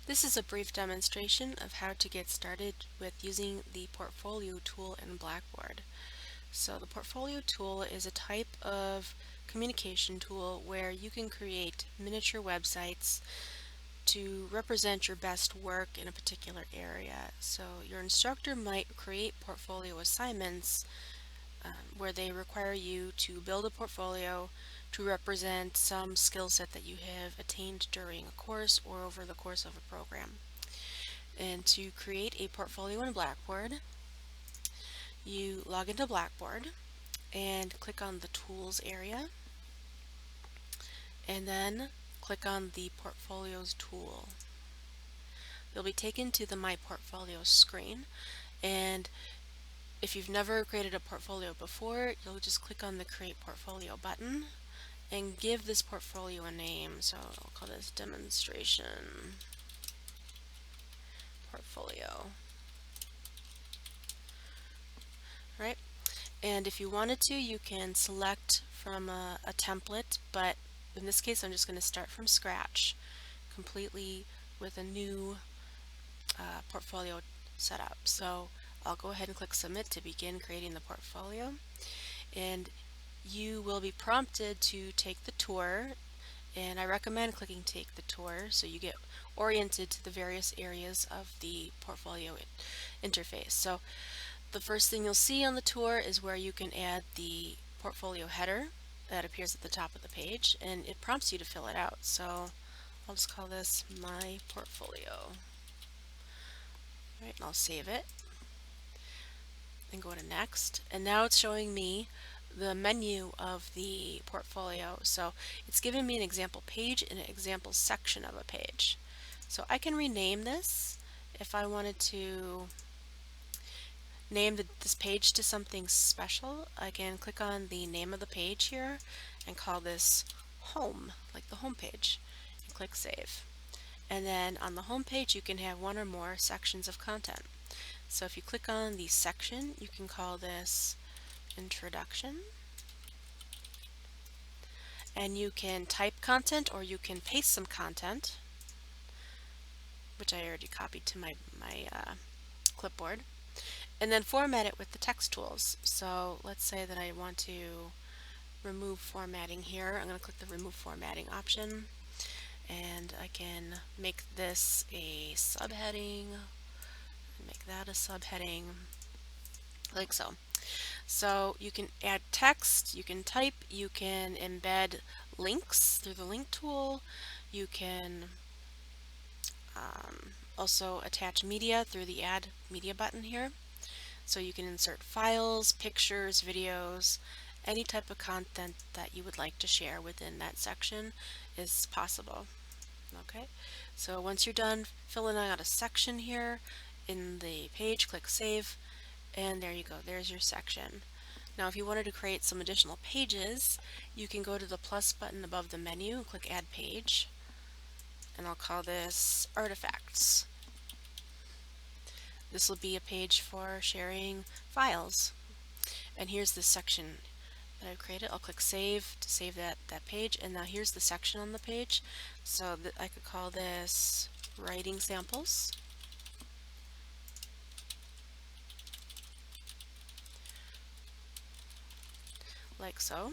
This is a brief demonstration of how to get started with using the Portfolio tool in Blackboard. So the Portfolio tool is a type of communication tool where you can create miniature websites to represent your best work in a particular area. So your instructor might create portfolio assignments where they require you to build a portfolio to represent some skill set that you have attained during a course or over the course of a program. And to create a portfolio in Blackboard, you log into Blackboard and click on the Tools area, and then click on the Portfolios tool. You'll be taken to the My Portfolio screen, and if you've never created a portfolio before, you'll just click on the Create Portfolio button and give this portfolio a name. So I'll call this Demonstration Portfolio. Right? And if you wanted to, you can select from a template, but in this case I'm just going to start from scratch completely with a new portfolio setup. So I'll go ahead and click Submit to begin creating the portfolio, and you will be prompted to take the tour, and I recommend clicking Take the Tour so you get oriented to the various areas of the portfolio interface. So the first thing you'll see on the tour is where you can add the portfolio header that appears at the top of the page, and it prompts you to fill it out. So I'll just call this My Portfolio. Right, and I'll save it and go to Next. And now it's showing me the menu of the portfolio. So it's giving me an example page and an example section of a page. So I can rename this if I wanted to name this page to something special. I can click on the name of the page here and call this Home, like the home page, and click Save. And then on the home page you can have one or more sections of content. So if you click on the section, you can call this Introduction, and you can type content or you can paste some content, which I already copied to my clipboard, and then format it with the text tools. So let's say that I want to remove formatting here. I'm going to click the Remove Formatting option, and I can make this a subheading, make that a subheading, like so. So you can add text, you can type, you can embed links through the link tool, you can also attach media through the Add Media button here. So you can insert files, pictures, videos, any type of content that you would like to share within that section is possible. Okay, so once you're done filling out a section here in the page, click Save, and there you go, there's your section. Now if you wanted to create some additional pages, you can go to the plus button above the menu and click Add Page, and I'll call this Artifacts. This will be a page for sharing files. And here's the section that I've created. I'll click Save to save that page, and now here's the section on the page. So I could call this Writing Samples. Like so.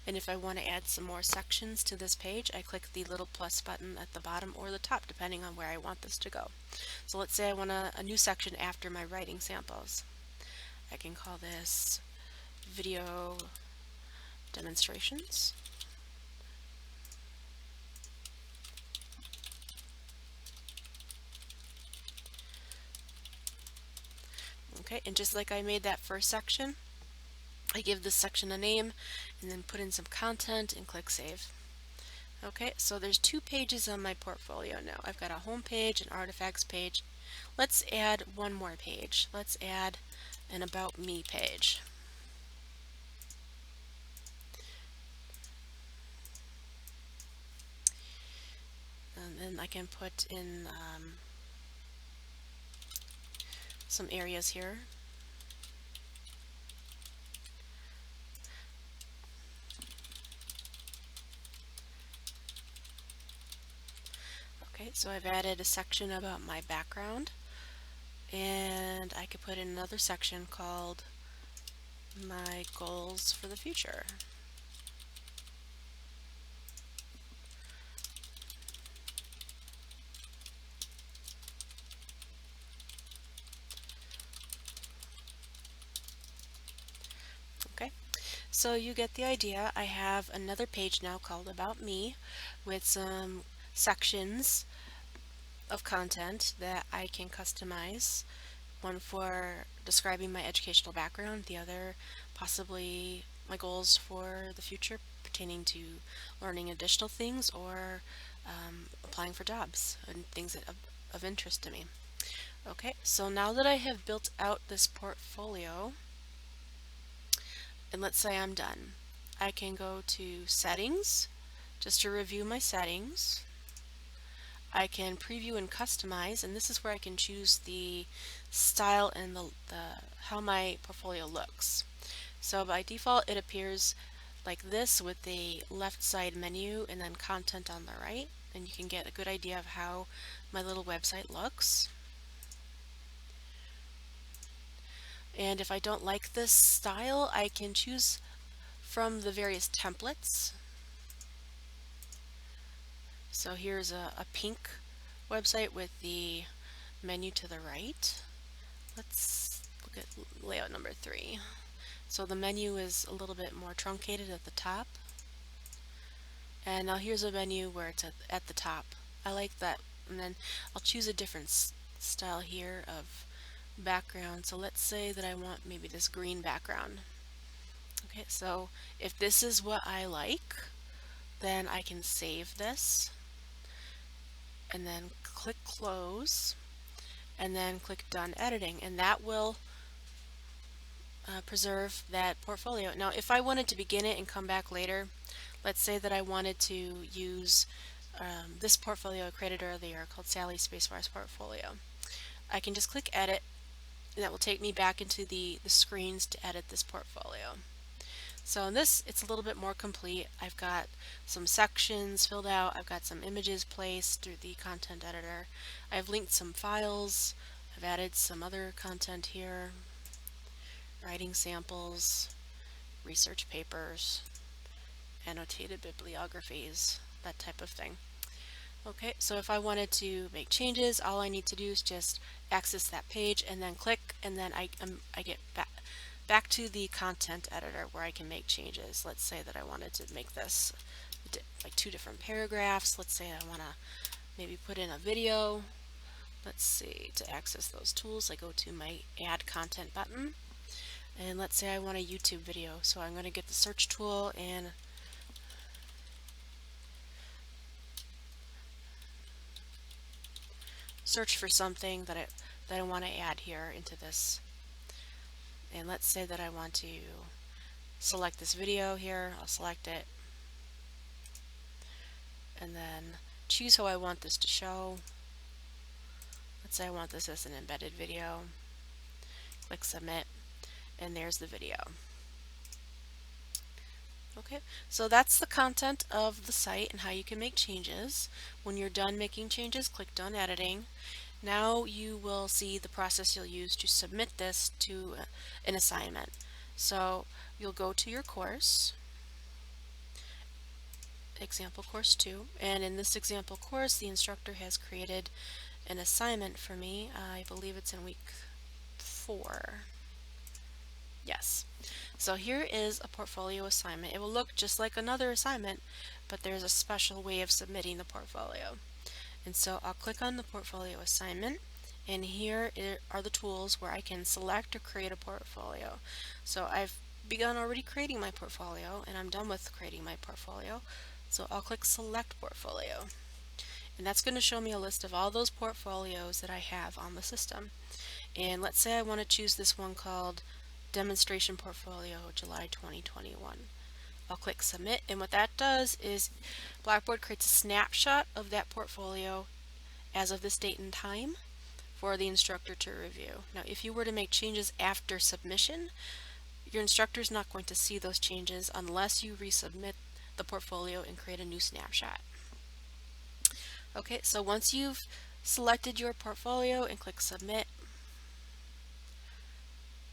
And if I want to add some more sections to this page, I click the little plus button at the bottom or the top, depending on where I want this to go. So let's say I want a new section after my writing samples. I can call this Video Demonstrations. Okay, and just like I made that first section, I give this section a name and then put in some content and click Save. Okay, so there's two pages on my portfolio now. I've got a home page, an artifacts page. Let's add one more page. Let's add an About Me page. And then I can put in some areas here. Okay, So I've added a section about my background, and I could put in another section called my goals for the future. Okay, so you get the idea. I have another page now called About Me with some sections of content that I can customize. One for describing my educational background, the other possibly my goals for the future pertaining to learning additional things or applying for jobs and things of interest to me. Okay, so now that I have built out this portfolio, and let's say I'm done, I can go to Settings, just to review my settings. I can preview and customize, and this is where I can choose the style and the how my portfolio looks. So by default it appears like this with the left side menu and then content on the right, and you can get a good idea of how my little website looks. And if I don't like this style, I can choose from the various templates. So here's a pink website with the menu to the right. Let's look at layout number 3. So the menu is a little bit more truncated at the top. And now here's a menu where it's at the top. I like that. And then I'll choose a different style here of background. So let's say that I want maybe this green background. Okay, so if this is what I like, then I can save this and then click close and then click done editing, and that will preserve that portfolio. Now if I wanted to begin it and come back later, let's say that I wanted to use this portfolio I created earlier called Sally Spacebar's portfolio. I can just click edit, and that will take me back into the screens to edit this portfolio. So in this, it's a little bit more complete. I've got some sections filled out. I've got some images placed through the content editor. I've linked some files. I've added some other content here. Writing samples, research papers, annotated bibliographies, that type of thing. Okay, so if I wanted to make changes, all I need to do is just access that page and then click, and then I get back to the content editor where I can make changes. Let's say that I wanted to make this like 2 different paragraphs. Let's say I want to maybe put in a video. Let's see, to access those tools, I go to my Add Content button. And let's say I want a YouTube video. So I'm going to get the search tool and search for something that I want to add here into this. And let's say that I want to select this video here. I'll select it and then choose how I want this to show. Let's say I want this as an embedded video. Click submit, and there's the video. Okay, so that's the content of the site and how you can make changes. When you're done making changes, click done editing. Now you will see the process you'll use to submit this to an assignment. So you'll go to your course, example course 2, and in this example course the instructor has created an assignment for me. I believe it's in week 4. Yes. So here is a portfolio assignment. It will look just like another assignment, but there's a special way of submitting the portfolio. And so I'll click on the portfolio assignment, and here are the tools where I can select or create a portfolio. So I've begun already creating my portfolio, and I'm done with creating my portfolio. So I'll click select portfolio. And that's going to show me a list of all those portfolios that I have on the system. And let's say I want to choose this one called Demonstration Portfolio July 2021. I'll click submit, and what that does is Blackboard creates a snapshot of that portfolio as of this date and time for the instructor to review. Now if you were to make changes after submission, your instructor is not going to see those changes unless you resubmit the portfolio and create a new snapshot. Okay, so once you've selected your portfolio and click submit,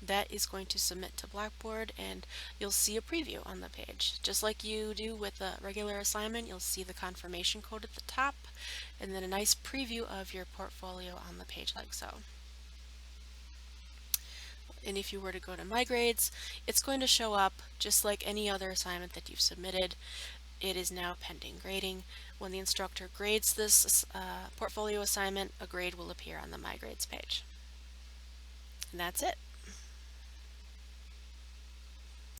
that is going to submit to Blackboard and you'll see a preview on the page. Just like you do with a regular assignment, you'll see the confirmation code at the top and then a nice preview of your portfolio on the page like so. And if you were to go to My Grades, it's going to show up just like any other assignment that you've submitted. It is now pending grading. When the instructor grades this portfolio assignment, a grade will appear on the My Grades page. And that's it.